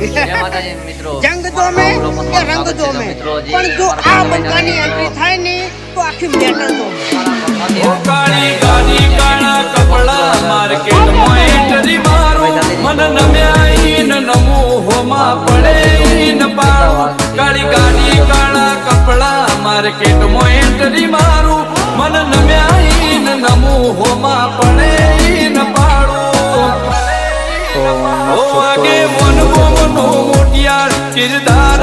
જંગ તો મે કે રંગ તો મે પણ જો આ બંકાની એન્ટ્રી થાય ને તો આખી મેટર તો ઓ કાળી ગાડી કાળા કપડા માર્કેટમાં એન્ટ્રી મારું મન નમ્યાઈ ન નમો હોમાં પડે ન પાડું કાળી ગાડી કાળા કપડા માર્કેટમાં એન્ટ્રી મારું મન નમ્યાઈ ન નમો હોમાં પડે ન પાડું ઓ આગે મન મોનો મોટિયાર કિરદાર